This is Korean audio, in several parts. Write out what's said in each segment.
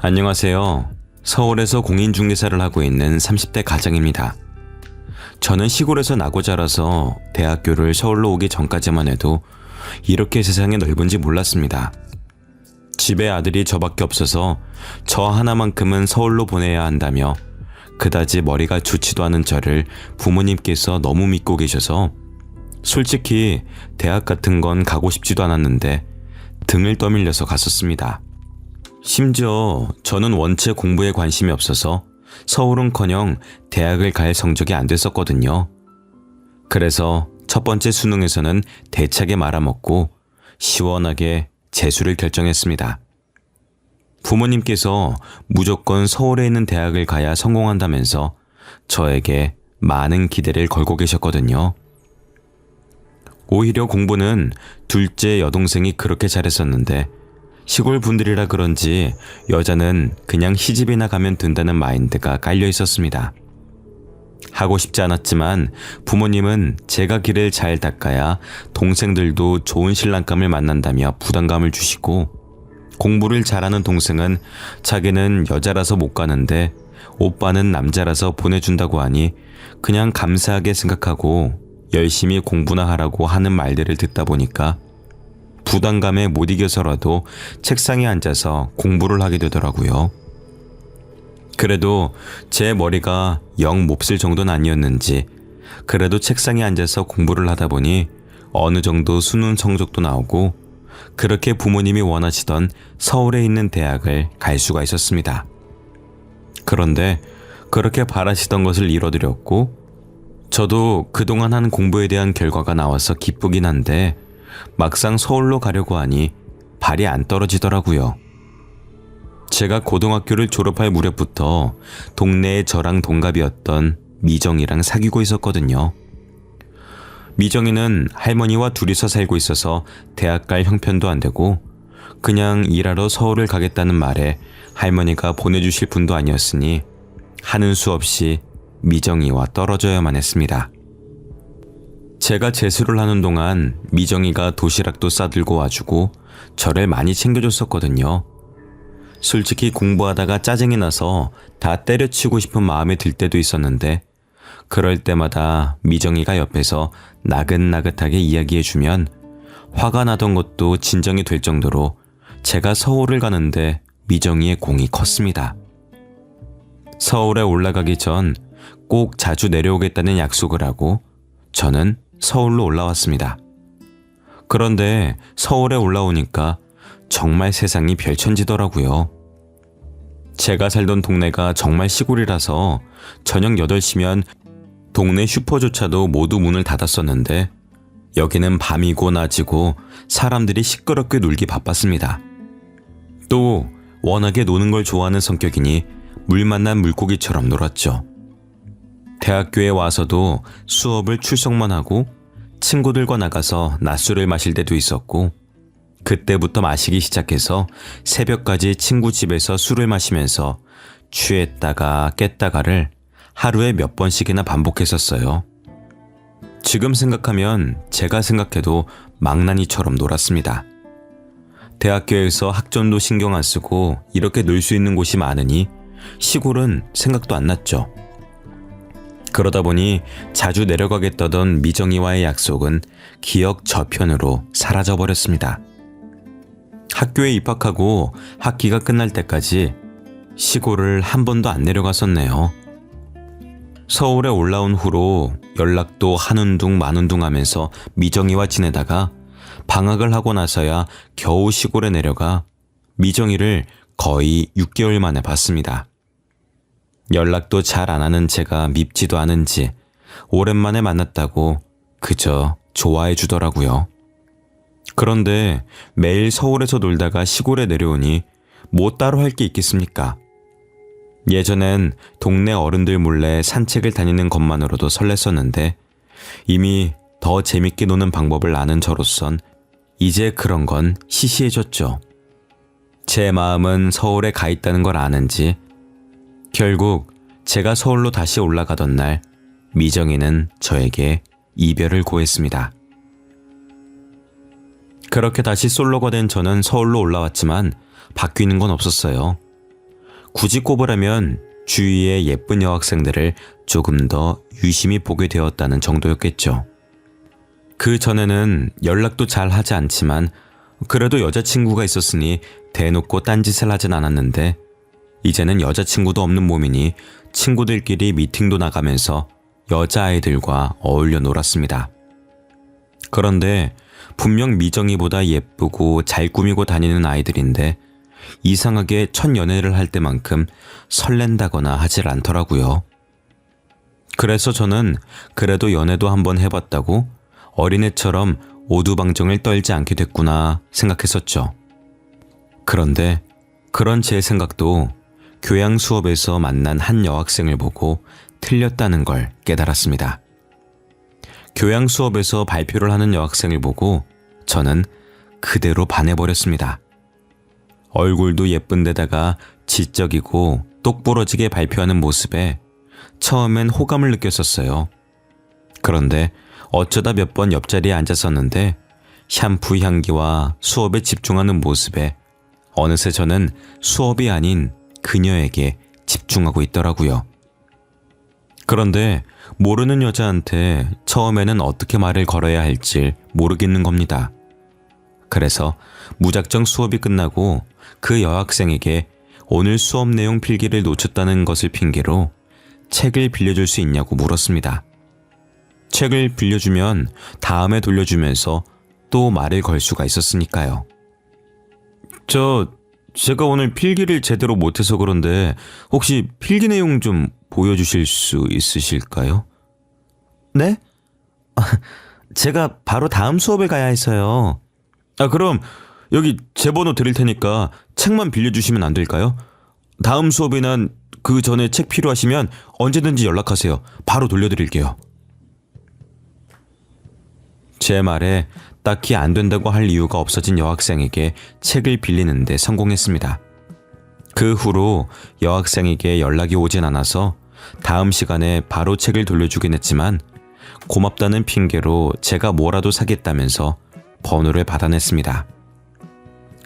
안녕하세요. 서울에서 공인중개사를 하고 있는 30대 가장입니다. 저는 시골에서 나고 자라서 대학교를 서울로 오기 전까지만 해도 이렇게 세상이 넓은지 몰랐습니다. 집에 아들이 저밖에 없어서 저 하나만큼은 서울로 보내야 한다며 그다지 머리가 좋지도 않은 저를 부모님께서 너무 믿고 계셔서 솔직히 대학 같은 건 가고 싶지도 않았는데 등을 떠밀려서 갔었습니다. 심지어 저는 원체 공부에 관심이 없어서 서울은커녕 대학을 갈 성적이 안 됐었거든요. 그래서 첫 번째 수능에서는 대차게 말아먹고 시원하게 재수를 결정했습니다. 부모님께서 무조건 서울에 있는 대학을 가야 성공한다면서 저에게 많은 기대를 걸고 계셨거든요. 오히려 공부는 둘째 여동생이 그렇게 잘했었는데 시골 분들이라 그런지 여자는 그냥 시집이나 가면 된다는 마인드가 깔려 있었습니다. 하고 싶지 않았지만 부모님은 제가 길을 잘 닦아야 동생들도 좋은 신랑감을 만난다며 부담감을 주시고, 공부를 잘하는 동생은 자기는 여자라서 못 가는데 오빠는 남자라서 보내준다고 하니 그냥 감사하게 생각하고 열심히 공부나 하라고 하는 말들을 듣다 보니까 부담감에 못 이겨서라도 책상에 앉아서 공부를 하게 되더라고요. 그래도 제 머리가 영 몹쓸 정도는 아니었는지 그래도 책상에 앉아서 공부를 하다 보니 어느 정도 수능 성적도 나오고 그렇게 부모님이 원하시던 서울에 있는 대학을 갈 수가 있었습니다. 그런데 그렇게 바라시던 것을 이뤄드렸고 저도 그동안 한 공부에 대한 결과가 나와서 기쁘긴 한데 막상 서울로 가려고 하니 발이 안 떨어지더라고요. 제가 고등학교를 졸업할 무렵부터 동네에 저랑 동갑이었던 미정이랑 사귀고 있었거든요. 미정이는 할머니와 둘이서 살고 있어서 대학 갈 형편도 안 되고 그냥 일하러 서울을 가겠다는 말에 할머니가 보내주실 분도 아니었으니 하는 수 없이 미정이와 떨어져야만 했습니다. 제가 재수를 하는 동안 미정이가 도시락도 싸들고 와주고 저를 많이 챙겨줬었거든요. 솔직히 공부하다가 짜증이 나서 다 때려치우고 싶은 마음이 들 때도 있었는데 그럴 때마다 미정이가 옆에서 나긋나긋하게 이야기해주면 화가 나던 것도 진정이 될 정도로 제가 서울을 가는데 미정이의 공이 컸습니다. 서울에 올라가기 전 꼭 자주 내려오겠다는 약속을 하고 저는 서울로 올라왔습니다. 그런데 서울에 올라오니까 정말 세상이 별천지더라고요. 제가 살던 동네가 정말 시골이라서 저녁 8시면 동네 슈퍼조차도 모두 문을 닫았었는데 여기는 밤이고 낮이고 사람들이 시끄럽게 놀기 바빴습니다. 또 워낙에 노는 걸 좋아하는 성격이니 물 만난 물고기처럼 놀았죠. 대학교에 와서도 수업을 출석만 하고 친구들과 나가서 낮술을 마실 때도 있었고 그때부터 마시기 시작해서 새벽까지 친구 집에서 술을 마시면서 취했다가 깼다가를 하루에 몇 번씩이나 반복했었어요. 지금 생각하면 제가 생각해도 망나니처럼 놀았습니다. 대학교에서 학점도 신경 안 쓰고 이렇게 놀 수 있는 곳이 많으니 시골은 생각도 안 났죠. 그러다 보니 자주 내려가겠다던 미정이와의 약속은 기억 저편으로 사라져버렸습니다. 학교에 입학하고 학기가 끝날 때까지 시골을 한 번도 안 내려갔었네요. 서울에 올라온 후로 연락도 한운둥 만운둥 하면서 미정이와 지내다가 방학을 하고 나서야 겨우 시골에 내려가 미정이를 거의 6개월 만에 봤습니다. 연락도 잘 안 하는 제가 밉지도 않은지 오랜만에 만났다고 그저 좋아해 주더라고요. 그런데 매일 서울에서 놀다가 시골에 내려오니 뭐 따로 할 게 있겠습니까? 예전엔 동네 어른들 몰래 산책을 다니는 것만으로도 설렜었는데 이미 더 재밌게 노는 방법을 아는 저로선 이제 그런 건 시시해졌죠. 제 마음은 서울에 가 있다는 걸 아는지 결국 제가 서울로 다시 올라가던 날 미정이는 저에게 이별을 고했습니다. 그렇게 다시 솔로가 된 저는 서울로 올라왔지만 바뀌는 건 없었어요. 굳이 꼽으라면 주위의 예쁜 여학생들을 조금 더 유심히 보게 되었다는 정도였겠죠. 그 전에는 연락도 잘 하지 않지만 그래도 여자친구가 있었으니 대놓고 딴짓을 하진 않았는데 이제는 여자친구도 없는 몸이니 친구들끼리 미팅도 나가면서 여자아이들과 어울려 놀았습니다. 그런데 분명 미정이보다 예쁘고 잘 꾸미고 다니는 아이들인데 이상하게 첫 연애를 할 때만큼 설렌다거나 하질 않더라고요. 그래서 저는 그래도 연애도 한번 해봤다고 어린애처럼 오두방정을 떨지 않게 됐구나 생각했었죠. 그런데 그런 제 생각도 교양 수업에서 만난 한 여학생을 보고 틀렸다는 걸 깨달았습니다. 교양 수업에서 발표를 하는 여학생을 보고 저는 그대로 반해버렸습니다. 얼굴도 예쁜데다가 지적이고 똑부러지게 발표하는 모습에 처음엔 호감을 느꼈었어요. 그런데 어쩌다 몇 번 옆자리에 앉았었는데 샴푸 향기와 수업에 집중하는 모습에 어느새 저는 수업이 아닌 그녀에게 집중하고 있더라고요. 그런데 모르는 여자한테 처음에는 어떻게 말을 걸어야 할지 모르겠는 겁니다. 그래서 무작정 수업이 끝나고 그 여학생에게 오늘 수업 내용 필기를 놓쳤다는 것을 핑계로 책을 빌려줄 수 있냐고 물었습니다. 책을 빌려주면 다음에 돌려주면서 또 말을 걸 수가 있었으니까요. 제가 오늘 필기를 제대로 못해서 그런데 혹시 필기 내용 좀 보여주실 수 있으실까요? 네? 제가 바로 다음 수업에 가야 해서요. 그럼 여기 제 번호 드릴 테니까 책만 빌려주시면 안 될까요? 다음 수업이나 그 전에 책 필요하시면 언제든지 연락하세요. 바로 돌려드릴게요. 제 말에 딱히 안 된다고 할 이유가 없어진 여학생에게 책을 빌리는데 성공했습니다. 그 후로 여학생에게 연락이 오진 않아서 다음 시간에 바로 책을 돌려주긴 했지만 고맙다는 핑계로 제가 뭐라도 사겠다면서 번호를 받아냈습니다.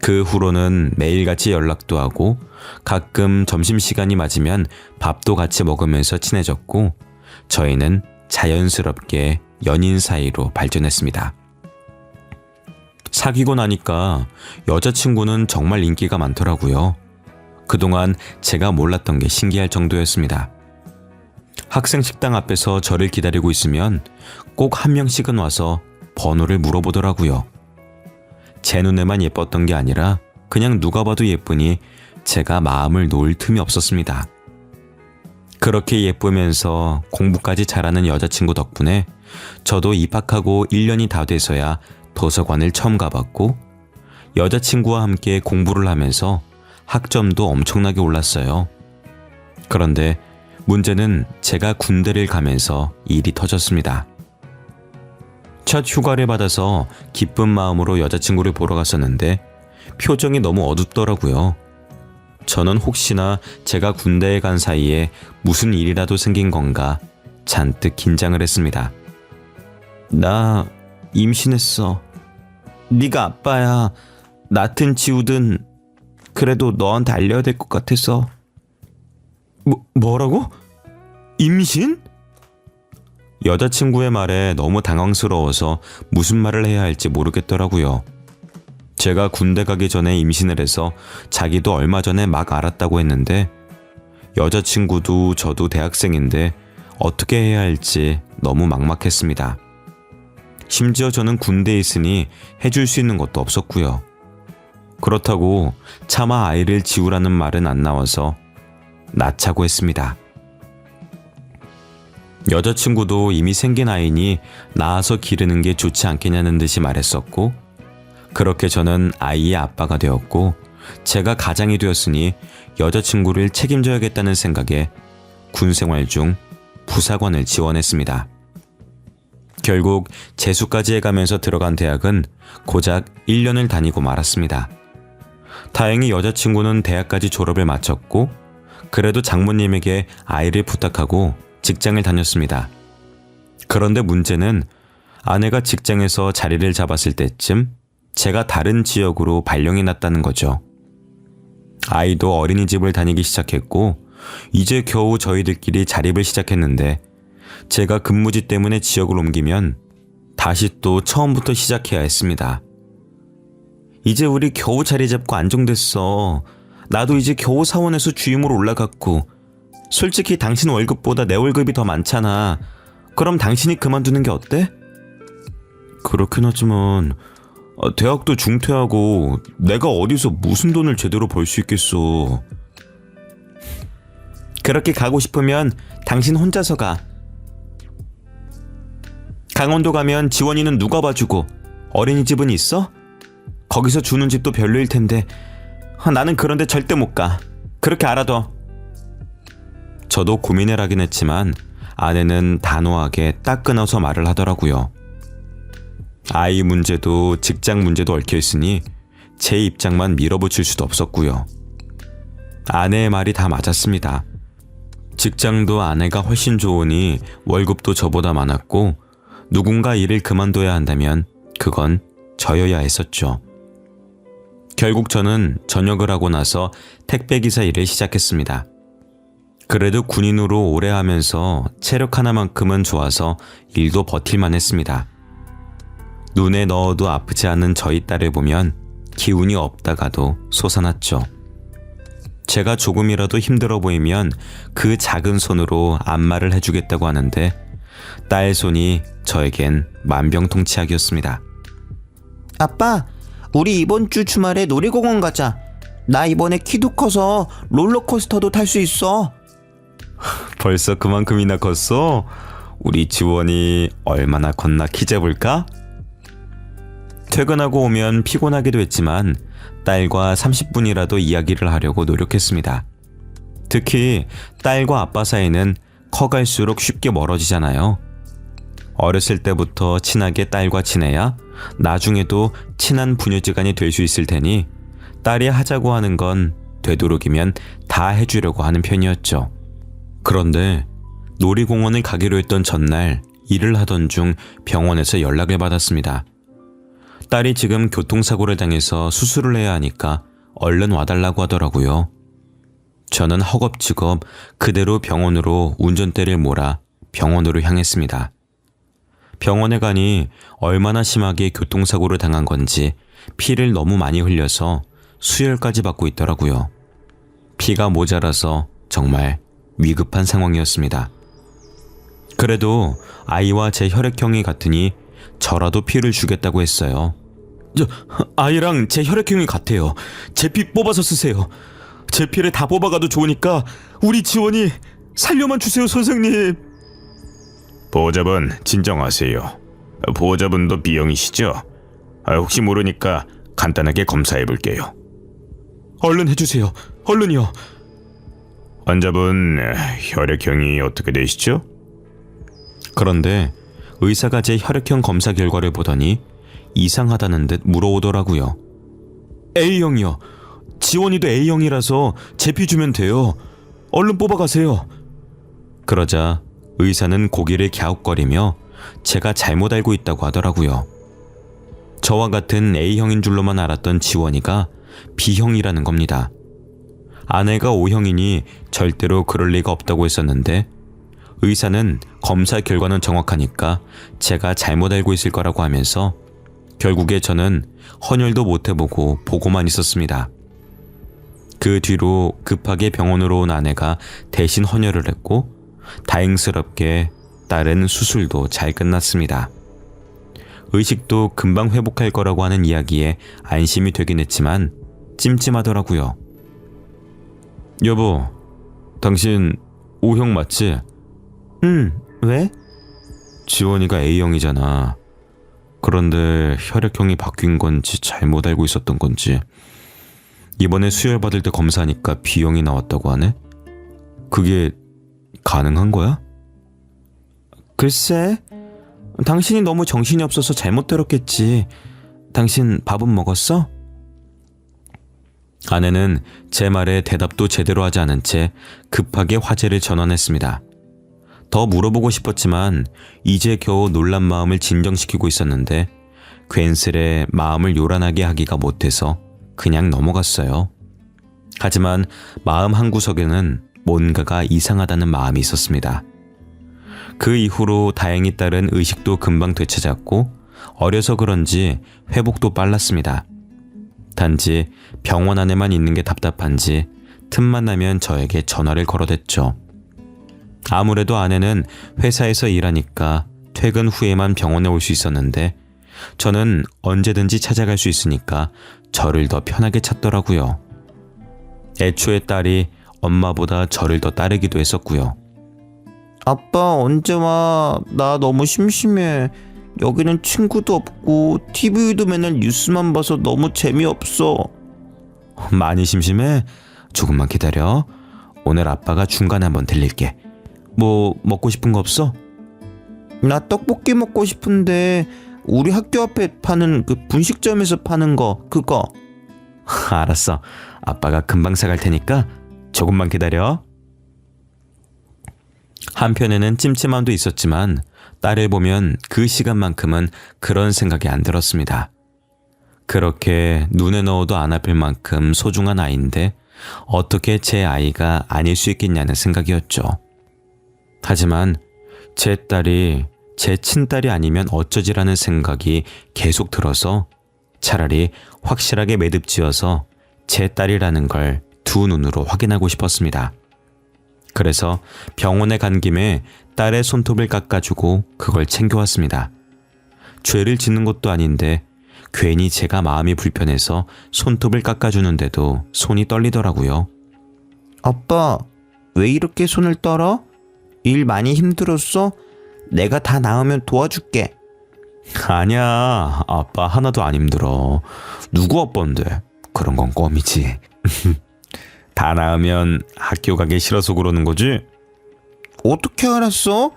그 후로는 매일같이 연락도 하고 가끔 점심시간이 맞으면 밥도 같이 먹으면서 친해졌고 저희는 자연스럽게 연인 사이로 발전했습니다. 사귀고 나니까 여자친구는 정말 인기가 많더라고요. 그동안 제가 몰랐던 게 신기할 정도였습니다. 학생 식당 앞에서 저를 기다리고 있으면 꼭 한 명씩은 와서 번호를 물어보더라고요. 제 눈에만 예뻤던 게 아니라 그냥 누가 봐도 예쁘니 제가 마음을 놓을 틈이 없었습니다. 그렇게 예쁘면서 공부까지 잘하는 여자친구 덕분에 저도 입학하고 1년이 다 돼서야 도서관을 처음 가봤고 여자친구와 함께 공부를 하면서 학점도 엄청나게 올랐어요. 그런데 문제는 제가 군대를 가면서 일이 터졌습니다. 첫 휴가를 받아서 기쁜 마음으로 여자친구를 보러 갔었는데 표정이 너무 어둡더라고요. 저는 혹시나 제가 군대에 간 사이에 무슨 일이라도 생긴 건가 잔뜩 긴장을 했습니다. 나 임신했어. 네가 아빠야. 낳든 지우든 그래도 너한테 알려야 될 것 같아서. 뭐라고? 임신? 여자친구의 말에 너무 당황스러워서 무슨 말을 해야 할지 모르겠더라고요. 제가 군대 가기 전에 임신을 해서 자기도 얼마 전에 막 알았다고 했는데 여자친구도 저도 대학생인데 어떻게 해야 할지 너무 막막했습니다. 심지어 저는 군대에 있으니 해줄 수 있는 것도 없었고요. 그렇다고 차마 아이를 지우라는 말은 안 나와서 낳자고 했습니다. 여자친구도 이미 생긴 아이니 낳아서 기르는 게 좋지 않겠냐는 듯이 말했었고 그렇게 저는 아이의 아빠가 되었고 제가 가장이 되었으니 여자친구를 책임져야겠다는 생각에 군생활 중 부사관을 지원했습니다. 결국 재수까지 해가면서 들어간 대학은 고작 1년을 다니고 말았습니다. 다행히 여자친구는 대학까지 졸업을 마쳤고 그래도 장모님에게 아이를 부탁하고 직장을 다녔습니다. 그런데 문제는 아내가 직장에서 자리를 잡았을 때쯤 제가 다른 지역으로 발령이 났다는 거죠. 아이도 어린이집을 다니기 시작했고 이제 겨우 저희들끼리 자립을 시작했는데 제가 근무지 때문에 지역을 옮기면 다시 또 처음부터 시작해야 했습니다. 이제 우리 겨우 자리 잡고 안정됐어. 나도 이제 겨우 사원에서 주임으로 올라갔고 솔직히 당신 월급보다 내 월급이 더 많잖아. 그럼 당신이 그만두는 게 어때? 그렇긴 하지만 대학도 중퇴하고 내가 어디서 무슨 돈을 제대로 벌 수 있겠어. 그렇게 가고 싶으면 당신 혼자서 가. 강원도 가면 지원이는 누가 봐주고 어린이집은 있어? 거기서 주는 집도 별로일 텐데 나는 그런데 절대 못 가. 그렇게 알아둬. 저도 고민을 하긴 했지만 아내는 단호하게 딱 끊어서 말을 하더라고요. 아이 문제도 직장 문제도 얽혀있으니 제 입장만 밀어붙일 수도 없었고요. 아내의 말이 다 맞았습니다. 직장도 아내가 훨씬 좋으니 월급도 저보다 많았고 누군가 일을 그만둬야 한다면 그건 저여야 했었죠. 결국 저는 전역을 하고 나서 택배기사 일을 시작했습니다. 그래도 군인으로 오래 하면서 체력 하나만큼은 좋아서 일도 버틸만 했습니다. 눈에 넣어도 아프지 않은 저희 딸을 보면 기운이 없다가도 솟아났죠. 제가 조금이라도 힘들어 보이면 그 작은 손으로 안마를 해주겠다고 하는데 딸 손이 저에겐 만병통치약이었습니다. 아빠, 우리 이번 주 주말에 놀이공원 가자. 나 이번에 키도 커서 롤러코스터도 탈 수 있어. 벌써 그만큼이나 컸어? 우리 지원이 얼마나 컸나 키 재볼까? 퇴근하고 오면 피곤하기도 했지만 딸과 30분이라도 이야기를 하려고 노력했습니다. 특히 딸과 아빠 사이는 커갈수록 쉽게 멀어지잖아요. 어렸을 때부터 친하게 딸과 지내야 나중에도 친한 부녀지간이 될 수 있을 테니 딸이 하자고 하는 건 되도록이면 다 해주려고 하는 편이었죠. 그런데 놀이공원을 가기로 했던 전날 일을 하던 중 병원에서 연락을 받았습니다. 딸이 지금 교통사고를 당해서 수술을 해야 하니까 얼른 와달라고 하더라고요. 저는 허겁지겁 그대로 병원으로 운전대를 몰아 병원으로 향했습니다. 병원에 가니 얼마나 심하게 교통사고를 당한 건지 피를 너무 많이 흘려서 수혈까지 받고 있더라고요. 피가 모자라서 정말 위급한 상황이었습니다. 그래도 아이와 제 혈액형이 같으니 저라도 피를 주겠다고 했어요. 아이랑 제 혈액형이 같아요. 제 피 뽑아서 쓰세요. 제 피를 다 뽑아가도 좋으니까 우리 지원이 살려만 주세요, 선생님. 보호자분 진정하세요. 보호자분도 B형이시죠? 혹시 모르니까 간단하게 검사해볼게요. 얼른 해주세요. 얼른요. 환자분 혈액형이 어떻게 되시죠? 그런데 의사가 제 혈액형 검사 결과를 보더니 이상하다는 듯 물어오더라고요. A형이요. 지원이도 A형이라서 제 피 주면 돼요. 얼른 뽑아가세요. 그러자 의사는 고개를 갸웃거리며 제가 잘못 알고 있다고 하더라고요. 저와 같은 A형인 줄로만 알았던 지원이가 B형이라는 겁니다. 아내가 O형이니 절대로 그럴 리가 없다고 했었는데 의사는 검사 결과는 정확하니까 제가 잘못 알고 있을 거라고 하면서 결국에 저는 헌혈도 못 해보고 보고만 있었습니다. 그 뒤로 급하게 병원으로 온 아내가 대신 헌혈을 했고 다행스럽게 딸은 수술도 잘 끝났습니다. 의식도 금방 회복할 거라고 하는 이야기에 안심이 되긴 했지만 찜찜하더라고요. 여보, 당신 O형 맞지? 왜? 지원이가 A형이잖아. 그런데 혈액형이 바뀐 건지 잘못 알고 있었던 건지 이번에 수혈 받을 때 검사하니까 B형이 나왔다고 하네? 그게 가능한 거야? 글쎄, 당신이 너무 정신이 없어서 잘못 들었겠지. 당신 밥은 먹었어? 아내는 제 말에 대답도 제대로 하지 않은 채 급하게 화제를 전환했습니다. 더 물어보고 싶었지만 이제 겨우 놀란 마음을 진정시키고 있었는데 괜스레 마음을 요란하게 하기가 못해서 그냥 넘어갔어요. 하지만 마음 한구석에는 뭔가가 이상하다는 마음이 있었습니다. 그 이후로 다행히 딸은 의식도 금방 되찾았고 어려서 그런지 회복도 빨랐습니다. 단지 병원 안에만 있는 게 답답한지 틈만 나면 저에게 전화를 걸어댔죠. 아무래도 아내는 회사에서 일하니까 퇴근 후에만 병원에 올 수 있었는데 저는 언제든지 찾아갈 수 있으니까 저를 더 편하게 찾더라고요. 애초에 딸이 엄마보다 저를 더 따르기도 했었고요. 아빠 언제 와? 나 너무 심심해. 여기는 친구도 없고 TV도 맨날 뉴스만 봐서 너무 재미없어. 많이 심심해? 조금만 기다려. 오늘 아빠가 중간에 한번 들릴게. 뭐 먹고 싶은 거 없어? 나 떡볶이 먹고 싶은데 우리 학교 앞에 파는 그 분식점에서 파는 거 그거. 알았어. 아빠가 금방 사갈 테니까 조금만 기다려. 한편에는 찜찜함도 있었지만 딸을 보면 그 시간만큼은 그런 생각이 안 들었습니다. 그렇게 눈에 넣어도 안 아플 만큼 소중한 아이인데 어떻게 제 아이가 아닐 수 있겠냐는 생각이었죠. 하지만 제 딸이 제 친딸이 아니면 어쩌지라는 생각이 계속 들어서 차라리 확실하게 매듭지어서 제 딸이라는 걸 두 눈으로 확인하고 싶었습니다. 그래서 병원에 간 김에 딸의 손톱을 깎아주고 그걸 챙겨왔습니다. 죄를 짓는 것도 아닌데 괜히 제가 마음이 불편해서 손톱을 깎아주는데도 손이 떨리더라고요. 아빠 왜 이렇게 손을 떨어? 일 많이 힘들었어? 내가 다 나으면 도와줄게. 아니야, 아빠 하나도 안 힘들어. 누구 아빠인데? 그런 건 껌이지. 다 나으면 학교 가기 싫어서 그러는 거지? 어떻게 알았어?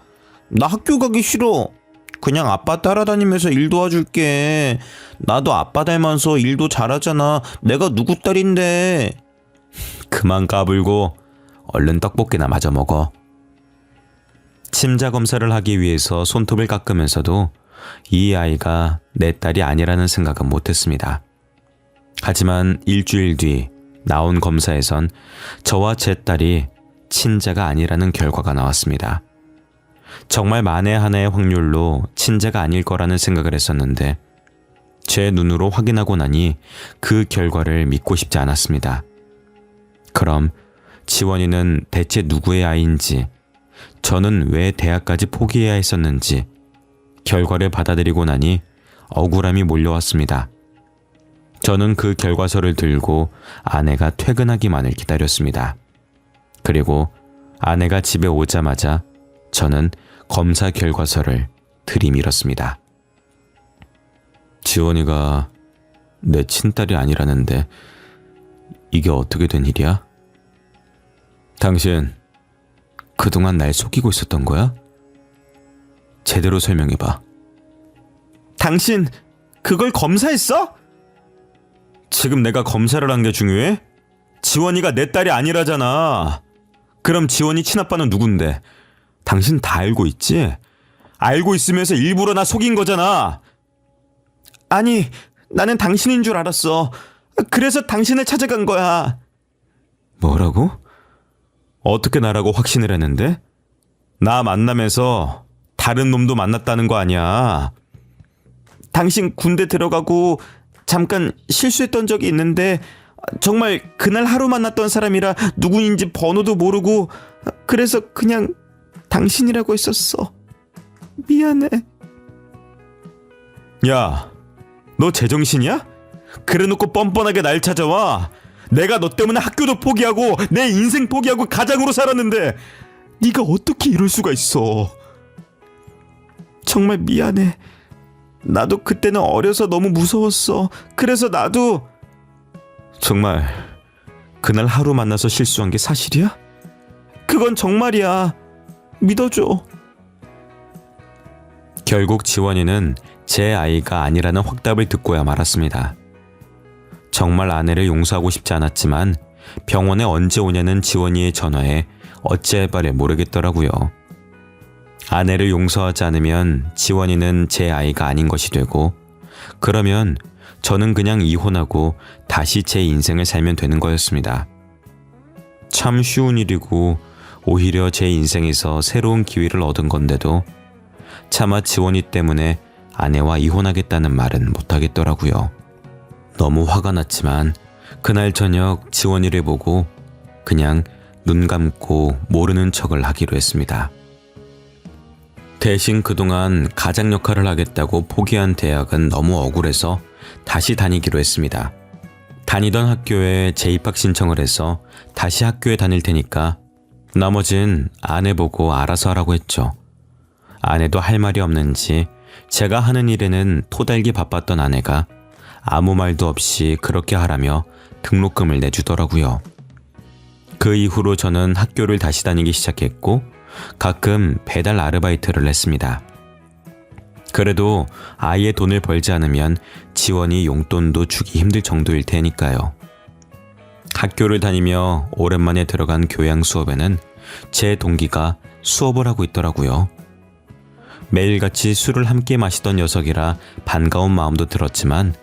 나 학교 가기 싫어. 그냥 아빠 따라다니면서 일 도와줄게. 나도 아빠 닮아서 일도 잘하잖아. 내가 누구 딸인데. 그만 까불고 얼른 떡볶이나 마저 먹어. 침자 검사를 하기 위해서 손톱을 깎으면서도 이 아이가 내 딸이 아니라는 생각은 못했습니다. 하지만 일주일 뒤 나온 검사에선 저와 제 딸이 친자가 아니라는 결과가 나왔습니다. 정말 만에 하나의 확률로 친자가 아닐 거라는 생각을 했었는데 제 눈으로 확인하고 나니 그 결과를 믿고 싶지 않았습니다. 그럼 지원이는 대체 누구의 아이인지, 저는 왜 대학까지 포기해야 했었는지 결과를 받아들이고 나니 억울함이 몰려왔습니다. 저는 그 결과서를 들고 아내가 퇴근하기만을 기다렸습니다. 그리고 아내가 집에 오자마자 저는 검사 결과서를 들이밀었습니다. 지원이가 내 친딸이 아니라는데 이게 어떻게 된 일이야? 당신 그동안 날 속이고 있었던 거야? 제대로 설명해봐. 당신 그걸 검사했어? 지금 내가 검사를 한 게 중요해? 지원이가 내 딸이 아니라잖아. 그럼 지원이 친아빠는 누군데? 당신 다 알고 있지? 알고 있으면서 일부러 나 속인 거잖아. 아니, 나는 당신인 줄 알았어. 그래서 당신을 찾아간 거야. 뭐라고? 어떻게 나라고 확신을 했는데? 나 만나면서 다른 놈도 만났다는 거 아니야. 당신 군대 들어가고 잠깐 실수했던 적이 있는데 정말 그날 하루 만났던 사람이라 누구인지 번호도 모르고 그래서 그냥 당신이라고 했었어. 미안해. 야, 너 제정신이야? 그래놓고 뻔뻔하게 날 찾아와. 내가 너 때문에 학교도 포기하고 내 인생 포기하고 가장으로 살았는데 네가 어떻게 이럴 수가 있어. 정말 미안해. 나도 그때는 어려서 너무 무서웠어. 그래서 나도. 정말 그날 하루 만나서 실수한 게 사실이야? 그건 정말이야. 믿어줘. 결국 지원이는 제 아이가 아니라는 확답을 듣고야 말았습니다. 정말 아내를 용서하고 싶지 않았지만 병원에 언제 오냐는 지원이의 전화에 어찌할 바를 모르겠더라고요. 아내를 용서하지 않으면 지원이는 제 아이가 아닌 것이 되고, 그러면 저는 그냥 이혼하고 다시 제 인생을 살면 되는 거였습니다. 참 쉬운 일이고 오히려 제 인생에서 새로운 기회를 얻은 건데도 차마 지원이 때문에 아내와 이혼하겠다는 말은 못하겠더라고요. 너무 화가 났지만 그날 저녁 지원이를 보고 그냥 눈 감고 모르는 척을 하기로 했습니다. 대신 그동안 가장 역할을 하겠다고 포기한 대학은 너무 억울해서 다시 다니기로 했습니다. 다니던 학교에 재입학 신청을 해서 다시 학교에 다닐 테니까 나머진 아내 보고 알아서 하라고 했죠. 아내도 할 말이 없는지 제가 하는 일에는 토달기 바빴던 아내가 아무 말도 없이 그렇게 하라며 등록금을 내주더라고요. 그 이후로 저는 학교를 다시 다니기 시작했고 가끔 배달 아르바이트를 했습니다. 그래도 아이의 돈을 벌지 않으면 지원이 용돈도 주기 힘들 정도일 테니까요. 학교를 다니며 오랜만에 들어간 교양 수업에는 제 동기가 수업을 하고 있더라고요. 매일같이 술을 함께 마시던 녀석이라 반가운 마음도 들었지만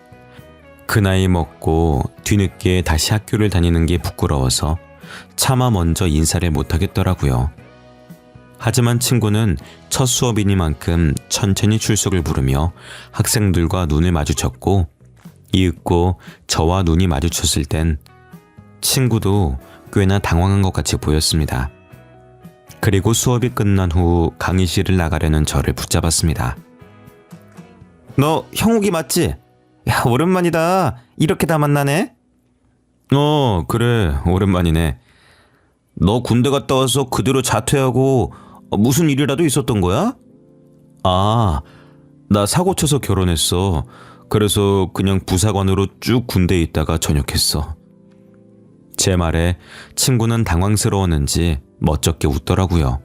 그 나이 먹고 뒤늦게 다시 학교를 다니는 게 부끄러워서 차마 먼저 인사를 못하겠더라고요. 하지만 친구는 첫 수업이니만큼 천천히 출석을 부르며 학생들과 눈을 마주쳤고 이윽고 저와 눈이 마주쳤을 땐 친구도 꽤나 당황한 것 같이 보였습니다. 그리고 수업이 끝난 후 강의실을 나가려는 저를 붙잡았습니다. 너 형욱이 맞지? 야, 오랜만이다. 이렇게 다 만나네? 그래, 오랜만이네. 너 군대 갔다 와서 그대로 자퇴하고 무슨 일이라도 있었던 거야? 나 사고 쳐서 결혼했어. 그래서 그냥 부사관으로 쭉 군대에 있다가 전역했어. 제 말에 친구는 당황스러웠는지 멋쩍게 웃더라고요.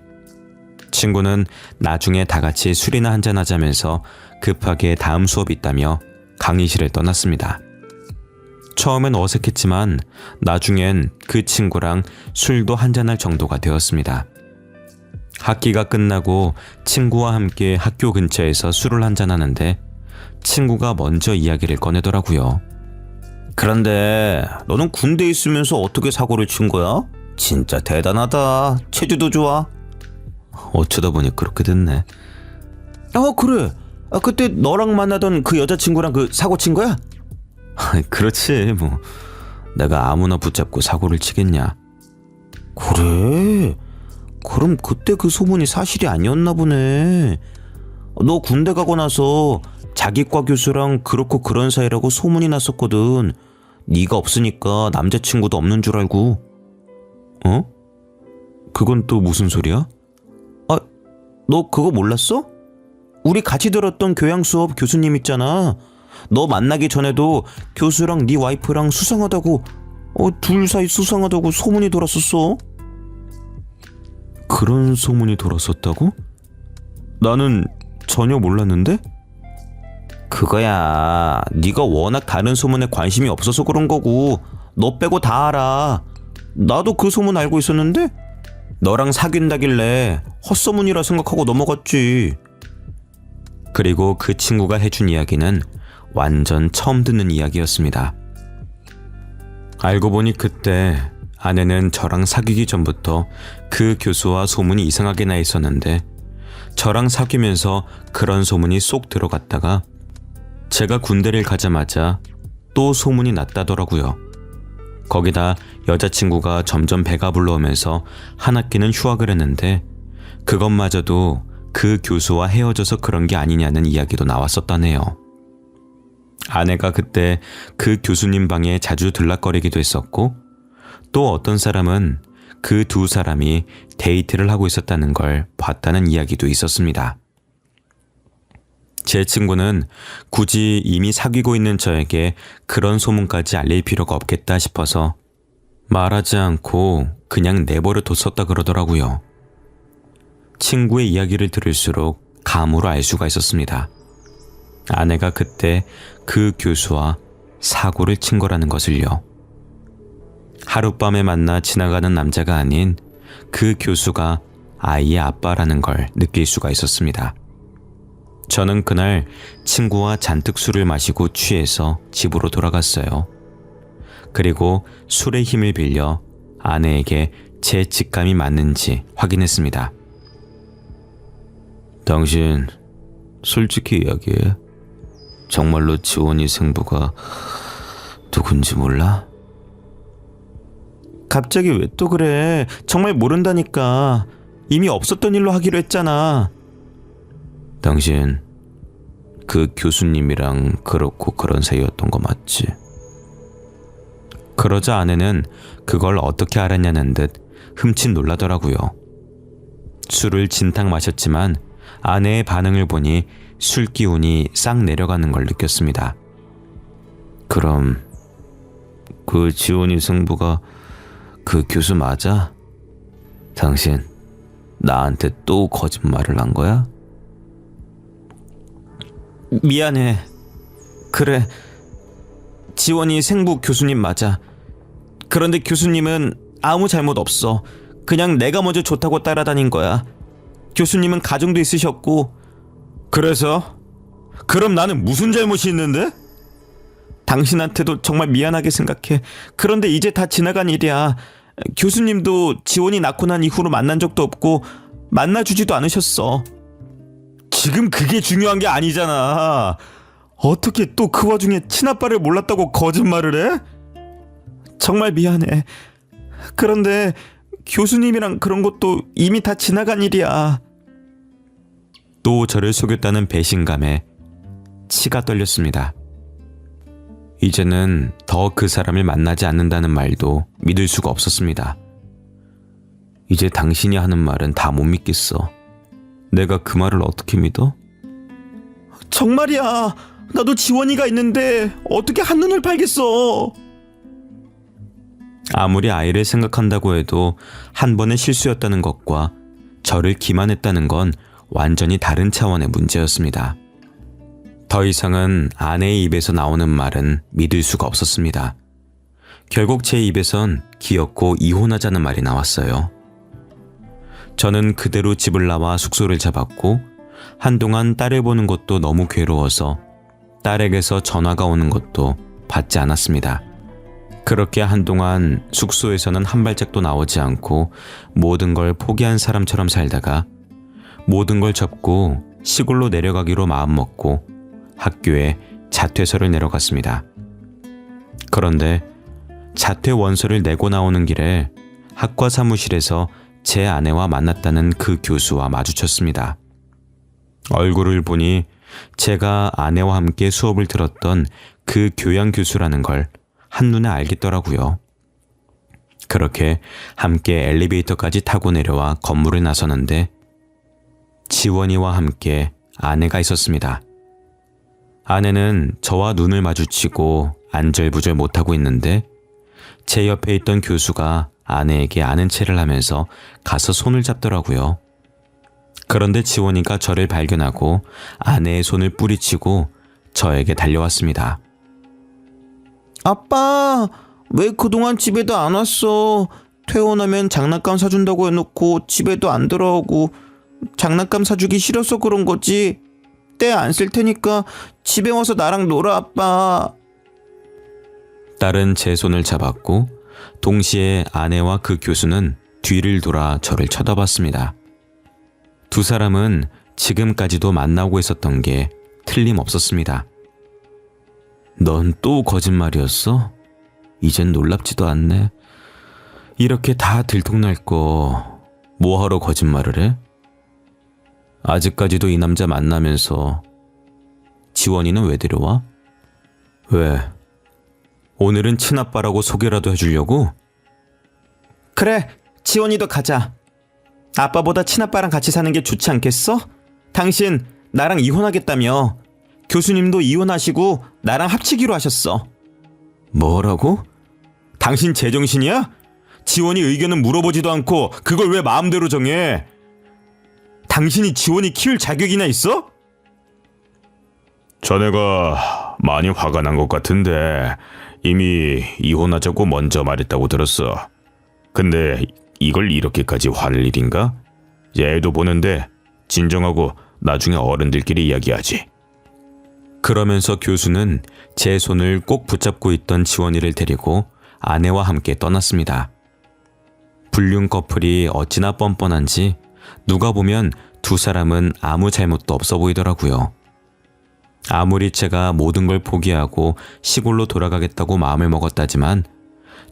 친구는 나중에 다 같이 술이나 한잔하자면서 급하게 다음 수업이 있다며 강의실을 떠났습니다. 처음엔 어색했지만 나중엔 그 친구랑 술도 한잔할 정도가 되었습니다. 학기가 끝나고 친구와 함께 학교 근처에서 술을 한잔하는데 친구가 먼저 이야기를 꺼내더라고요. 그런데 너는 군대에 있으면서 어떻게 사고를 친 거야? 진짜 대단하다. 체주도 좋아. 어쩌다 보니 그렇게 됐네. 그래. 그때 너랑 만나던 그 여자친구랑 그 사고 친 거야? 그렇지 뭐. 내가 아무나 붙잡고 사고를 치겠냐. 그래. 그럼 그때 그 소문이 사실이 아니었나 보네. 너 군대 가고 나서 자기과 교수랑 그렇고 그런 사이라고 소문이 났었거든. 네가 없으니까 남자친구도 없는 줄 알고. 그건 또 무슨 소리야? 너 그거 몰랐어? 우리 같이 들었던 교양 수업 교수님 있잖아. 너 만나기 전에도 교수랑 네 와이프랑 수상하다고 둘 사이 수상하다고 소문이 돌았었어. 그런 소문이 돌았었다고? 나는 전혀 몰랐는데? 그거야. 네가 워낙 다른 소문에 관심이 없어서 그런 거고 너 빼고 다 알아. 나도 그 소문 알고 있었는데 너랑 사귄다길래 헛소문이라 생각하고 넘어갔지. 그리고 그 친구가 해준 이야기는 완전 처음 듣는 이야기였습니다. 알고 보니 그때 아내는 저랑 사귀기 전부터 그 교수와 소문이 이상하게 나 있었는데 저랑 사귀면서 그런 소문이 쏙 들어갔다가 제가 군대를 가자마자 또 소문이 났다더라고요. 거기다 여자친구가 점점 배가 불러오면서 한 학기는 휴학을 했는데 그것마저도 그 교수와 헤어져서 그런 게 아니냐는 이야기도 나왔었다네요. 아내가 그때 그 교수님 방에 자주 들락거리기도 했었고 또 어떤 사람은 그 두 사람이 데이트를 하고 있었다는 걸 봤다는 이야기도 있었습니다. 제 친구는 굳이 이미 사귀고 있는 저에게 그런 소문까지 알릴 필요가 없겠다 싶어서 말하지 않고 그냥 내버려 뒀었다 그러더라고요. 친구의 이야기를 들을수록 감으로 알 수가 있었습니다. 아내가 그때 그 교수와 사고를 친 거라는 것을요. 하룻밤에 만나 지나가는 남자가 아닌 그 교수가 아이의 아빠라는 걸 느낄 수가 있었습니다. 저는 그날 친구와 잔뜩 술을 마시고 취해서 집으로 돌아갔어요. 그리고 술의 힘을 빌려 아내에게 제 직감이 맞는지 확인했습니다. 당신 솔직히 이야기해. 정말로 지원이 생부가 누군지 몰라? 갑자기 왜 또 그래? 정말 모른다니까. 이미 없었던 일로 하기로 했잖아. 당신 그 교수님이랑 그렇고 그런 사이였던 거 맞지? 그러자 아내는 그걸 어떻게 알았냐는 듯 흠칫 놀라더라고요. 술을 진탕 마셨지만 아내의 반응을 보니 술 기운이 싹 내려가는 걸 느꼈습니다. 그럼 그 지원이 승부가 그 교수 맞아? 당신 나한테 또 거짓말을 한 거야? 미안해. 그래. 지원이 생부 교수님 맞아. 그런데 교수님은 아무 잘못 없어. 그냥 내가 먼저 좋다고 따라다닌 거야. 교수님은 가정도 있으셨고. 그래서? 그럼 나는 무슨 잘못이 있는데? 당신한테도 정말 미안하게 생각해. 그런데 이제 다 지나간 일이야. 교수님도 지원이 낳고 난 이후로 만난 적도 없고 만나주지도 않으셨어. 지금 그게 중요한 게 아니잖아. 어떻게 또 그 와중에 친아빠를 몰랐다고 거짓말을 해? 정말 미안해. 그런데 교수님이랑 그런 것도 이미 다 지나간 일이야. 또 저를 속였다는 배신감에 치가 떨렸습니다. 이제는 더 그 사람을 만나지 않는다는 말도 믿을 수가 없었습니다. 이제 당신이 하는 말은 다 못 믿겠어. 내가 그 말을 어떻게 믿어? 정말이야. 나도 지원이가 있는데 어떻게 한눈을 팔겠어. 아무리 아이를 생각한다고 해도 한 번의 실수였다는 것과 저를 기만했다는 건 완전히 다른 차원의 문제였습니다. 더 이상은 아내의 입에서 나오는 말은 믿을 수가 없었습니다. 결국 제 입에선 기어코 이혼하자는 말이 나왔어요. 저는 그대로 집을 나와 숙소를 잡았고 한동안 딸을 보는 것도 너무 괴로워서 딸에게서 전화가 오는 것도 받지 않았습니다. 그렇게 한동안 숙소에서는 한 발짝도 나오지 않고 모든 걸 포기한 사람처럼 살다가 모든 걸 접고 시골로 내려가기로 마음먹고 학교에 자퇴서를 내러 갔습니다. 그런데 자퇴 원서를 내고 나오는 길에 학과 사무실에서 제 아내와 만났다는 그 교수와 마주쳤습니다. 얼굴을 보니 제가 아내와 함께 수업을 들었던 그 교양 교수라는 걸 한눈에 알겠더라고요. 그렇게 함께 엘리베이터까지 타고 내려와 건물을 나서는데 지원이와 함께 아내가 있었습니다. 아내는 저와 눈을 마주치고 안절부절 못하고 있는데 제 옆에 있던 교수가 아내에게 아는 체를 하면서 가서 손을 잡더라고요. 그런데 지원이가 저를 발견하고 아내의 손을 뿌리치고 저에게 달려왔습니다. 아빠, 왜 그동안 집에도 안 왔어? 퇴원하면 장난감 사준다고 해놓고 집에도 안 들어오고 장난감 사주기 싫어서 그런 거지. 때 안 쓸 테니까 집에 와서 나랑 놀아, 아빠. 딸은 제 손을 잡았고 동시에 아내와 그 교수는 뒤를 돌아 저를 쳐다봤습니다. 두 사람은 지금까지도 만나고 있었던 게 틀림없었습니다. 넌 또 거짓말이었어? 이젠 놀랍지도 않네. 이렇게 다 들통날 거 뭐하러 거짓말을 해? 아직까지도 이 남자 만나면서 지원이는 왜 데려와? 왜? 오늘은 친아빠라고 소개라도 해주려고? 그래, 지원이도 가자. 아빠보다 친아빠랑 같이 사는 게 좋지 않겠어? 당신 나랑 이혼하겠다며. 교수님도 이혼하시고 나랑 합치기로 하셨어. 뭐라고? 당신 제정신이야? 지원이 의견은 물어보지도 않고 그걸 왜 마음대로 정해? 당신이 지원이 키울 자격이나 있어? 자네가 많이 화가 난 것 같은데 이미 이혼하자고 먼저 말했다고 들었어. 근데 이걸 이렇게까지 화낼 일인가? 애도 보는데 진정하고 나중에 어른들끼리 이야기하지. 그러면서 교수는 제 손을 꼭 붙잡고 있던 지원이를 데리고 아내와 함께 떠났습니다. 불륜 커플이 어찌나 뻔뻔한지 누가 보면 두 사람은 아무 잘못도 없어 보이더라고요. 아무리 제가 모든 걸 포기하고 시골로 돌아가겠다고 마음을 먹었다지만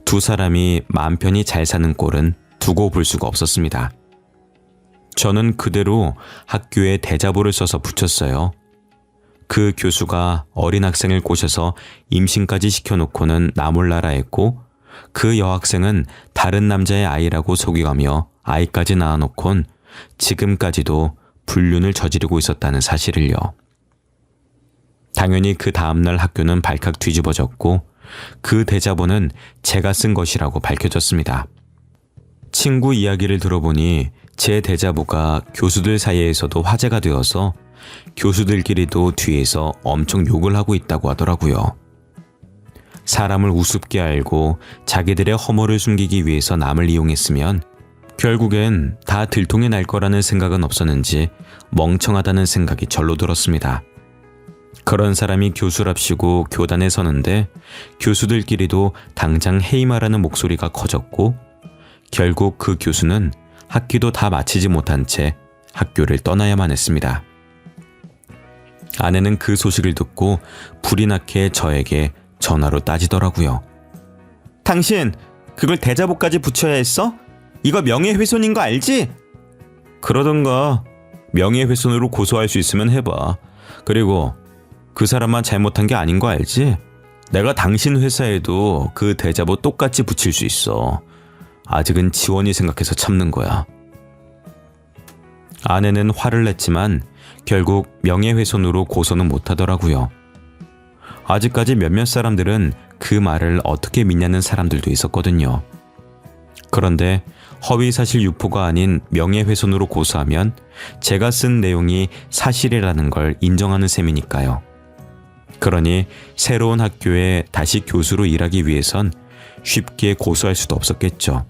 두 사람이 마음 편히 잘 사는 꼴은 두고 볼 수가 없었습니다. 저는 그대로 학교에 대자보를 써서 붙였어요. 그 교수가 어린 학생을 꼬셔서 임신까지 시켜놓고는 나몰라라 했고 그 여학생은 다른 남자의 아이라고 속여가며 아이까지 낳아놓곤 지금까지도 불륜을 저지르고 있었다는 사실을요. 당연히 그 다음날 학교는 발칵 뒤집어졌고 그 대자보는 제가 쓴 것이라고 밝혀졌습니다. 친구 이야기를 들어보니 제 대자보가 교수들 사이에서도 화제가 되어서 교수들끼리도 뒤에서 엄청 욕을 하고 있다고 하더라고요. 사람을 우습게 알고 자기들의 허물을 숨기기 위해서 남을 이용했으면 결국엔 다 들통이 날 거라는 생각은 없었는지 멍청하다는 생각이 절로 들었습니다. 그런 사람이 교수랍시고 교단에 서는데 교수들끼리도 당장 해임하라는 목소리가 커졌고 결국 그 교수는 학기도 다 마치지 못한 채 학교를 떠나야만 했습니다. 아내는 그 소식을 듣고 불이 나게 저에게 전화로 따지더라고요. 당신 그걸 대자보까지 붙여야 했어? 이거 명예훼손인 거 알지? 그러던가 명예훼손으로 고소할 수 있으면 해봐. 그리고 그 사람만 잘못한 게 아닌 거 알지? 내가 당신 회사에도 그 대자보 똑같이 붙일 수 있어. 아직은 지원이 생각해서 참는 거야. 아내는 화를 냈지만 결국 명예훼손으로 고소는 못하더라고요. 아직까지 몇몇 사람들은 그 말을 어떻게 믿냐는 사람들도 있었거든요. 그런데 허위사실 유포가 아닌 명예훼손으로 고소하면 제가 쓴 내용이 사실이라는 걸 인정하는 셈이니까요. 그러니 새로운 학교에 다시 교수로 일하기 위해선 쉽게 고소할 수도 없었겠죠.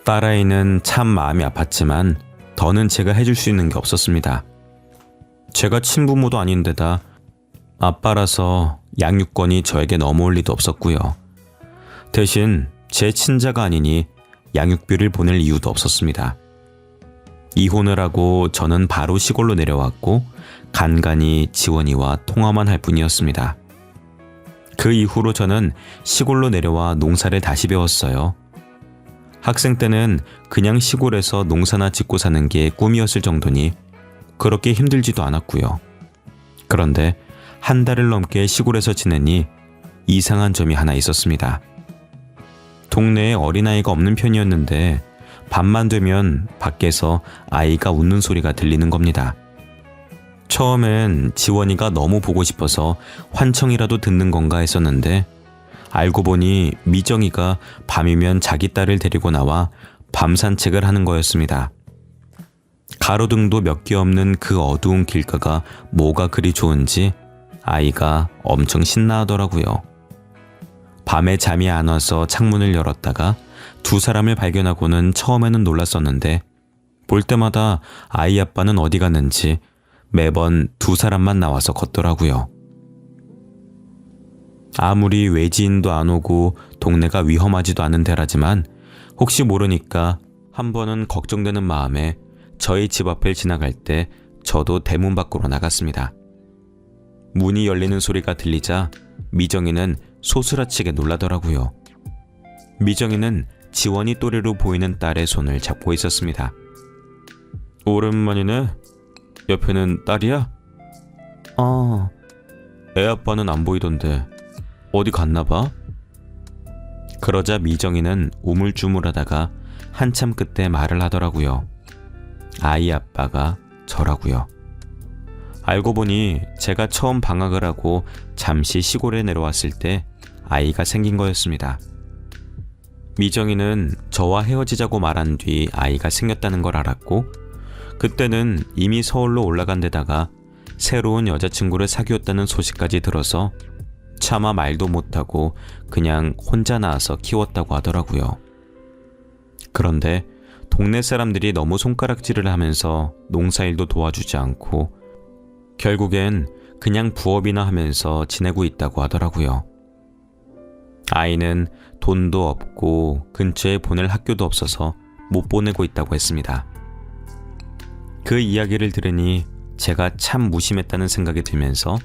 딸아이는 참 마음이 아팠지만 더는 제가 해줄 수 있는 게 없었습니다. 제가 친부모도 아닌데다 아빠라서 양육권이 저에게 넘어올 리도 없었고요. 대신 제 친자가 아니니 양육비를 보낼 이유도 없었습니다. 이혼을 하고 저는 바로 시골로 내려왔고 간간히 지원이와 통화만 할 뿐이었습니다. 그 이후로 저는 시골로 내려와 농사를 다시 배웠어요. 학생 때는 그냥 시골에서 농사나 짓고 사는 게 꿈이었을 정도니 그렇게 힘들지도 않았고요. 그런데 한 달을 넘게 시골에서 지내니 이상한 점이 하나 있었습니다. 동네에 어린아이가 없는 편이었는데 밤만 되면 밖에서 아이가 웃는 소리가 들리는 겁니다. 처음엔 지원이가 너무 보고 싶어서 환청이라도 듣는 건가 했었는데 알고 보니 미정이가 밤이면 자기 딸을 데리고 나와 밤 산책을 하는 거였습니다. 가로등도 몇 개 없는 그 어두운 길가가 뭐가 그리 좋은지 아이가 엄청 신나하더라고요. 밤에 잠이 안 와서 창문을 열었다가 두 사람을 발견하고는 처음에는 놀랐었는데 볼 때마다 아이 아빠는 어디 갔는지 매번 두 사람만 나와서 걷더라고요. 아무리 외지인도 안 오고 동네가 위험하지도 않은 데라지만 혹시 모르니까 한 번은 걱정되는 마음에 저희 집 앞을 지나갈 때 저도 대문 밖으로 나갔습니다. 문이 열리는 소리가 들리자 미정이는 소스라치게 놀라더라고요. 미정이는 지원이 또래로 보이는 딸의 손을 잡고 있었습니다. 오랜만이네. 옆에는 딸이야? 애 아빠는 안 보이던데 어디 갔나봐? 그러자 미정이는 우물쭈물하다가 한참 끝에 말을 하더라고요. 아이 아빠가 저라고요. 알고 보니 제가 처음 방학을 하고 잠시 시골에 내려왔을 때 아이가 생긴 거였습니다. 미정이는 저와 헤어지자고 말한 뒤 아이가 생겼다는 걸 알았고 그때는 이미 서울로 올라간 데다가 새로운 여자친구를 사귀었다는 소식까지 들어서 차마 말도 못하고 그냥 혼자 낳아서 키웠다고 하더라고요. 그런데 동네 사람들이 너무 손가락질을 하면서 농사일도 도와주지 않고 결국엔 그냥 부업이나 하면서 지내고 있다고 하더라고요. 아이는 돈도 없고 근처에 보낼 학교도 없어서 못 보내고 있다고 했습니다. 그 이야기를 들으니 제가 참 무심했다는 생각이 들면서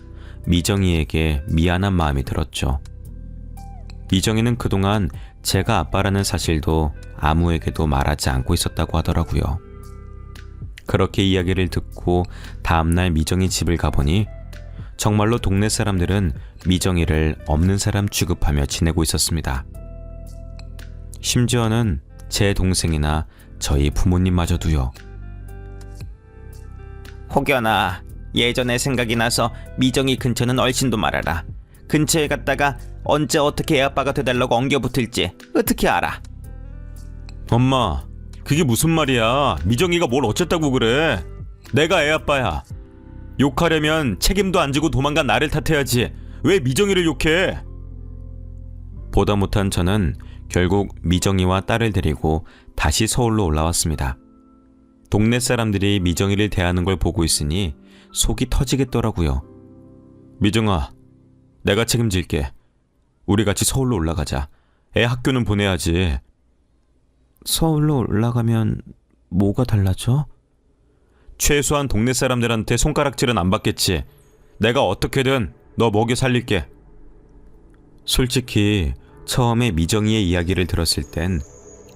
미정이에게 미안한 마음이 들었죠. 미정이는 그동안 제가 아빠라는 사실도 아무에게도 말하지 않고 있었다고 하더라고요. 그렇게 이야기를 듣고 다음날 미정이 집을 가보니 정말로 동네 사람들은 미정이를 없는 사람 취급하며 지내고 있었습니다. 심지어는 제 동생이나 저희 부모님마저도요. 혹여나 예전에 생각이 나서 미정이 근처는 얼씬도 말아라. 근처에 갔다가 언제 어떻게 애 아빠가 되달라고 엉겨붙을지 어떻게 알아? 엄마, 그게 무슨 말이야? 미정이가 뭘 어쨌다고 그래? 내가 애 아빠야. 욕하려면 책임도 안 지고 도망간 나를 탓해야지. 왜 미정이를 욕해? 보다 못한 저는 결국 미정이와 딸을 데리고 다시 서울로 올라왔습니다. 동네 사람들이 미정이를 대하는 걸 보고 있으니 속이 터지겠더라고요. 미정아, 내가 책임질게. 우리 같이 서울로 올라가자. 애 학교는 보내야지. 서울로 올라가면 뭐가 달라져? 최소한 동네 사람들한테 손가락질은 안 받겠지. 내가 어떻게든 너 먹여 살릴게. 솔직히 처음에 미정이의 이야기를 들었을 땐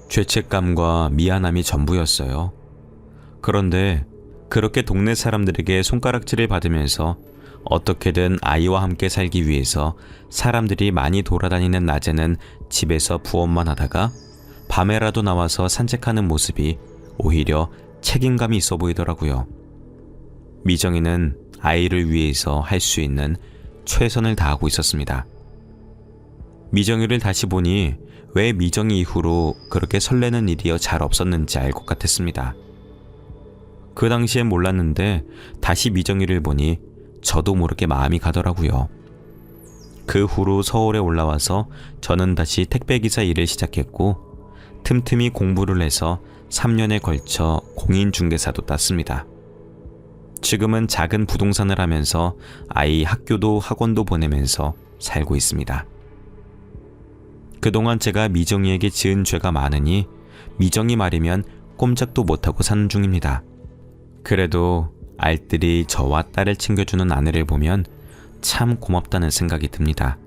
죄책감과 미안함이 전부였어요. 그런데 그렇게 동네 사람들에게 손가락질을 받으면서 어떻게든 아이와 함께 살기 위해서 사람들이 많이 돌아다니는 낮에는 집에서 부업만 하다가 밤에라도 나와서 산책하는 모습이 오히려 책임감이 있어 보이더라고요. 미정이는 아이를 위해서 할 수 있는 최선을 다하고 있었습니다. 미정이를 다시 보니 왜 미정이 이후로 그렇게 설레는 일이 잘 없었는지 알 것 같았습니다. 그 당시엔 몰랐는데 다시 미정이를 보니 저도 모르게 마음이 가더라고요. 그 후로 서울에 올라와서 저는 다시 택배기사 일을 시작했고 틈틈이 공부를 해서 3년에 걸쳐 공인중개사도 땄습니다. 지금은 작은 부동산을 하면서 아이 학교도 학원도 보내면서 살고 있습니다. 그동안 제가 미정이에게 지은 죄가 많으니 미정이 말이면 꼼짝도 못하고 사는 중입니다. 그래도 알뜰히 저와 딸을 챙겨주는 아내를 보면 참 고맙다는 생각이 듭니다.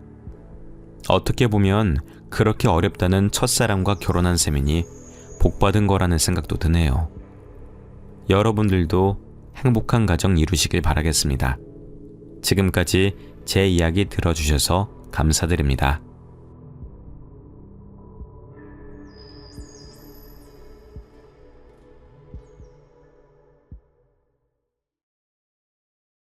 어떻게 보면 그렇게 어렵다는 첫사랑과 결혼한 셈이니 복받은 거라는 생각도 드네요. 여러분들도 행복한 가정 이루시길 바라겠습니다. 지금까지 제 이야기 들어주셔서 감사드립니다.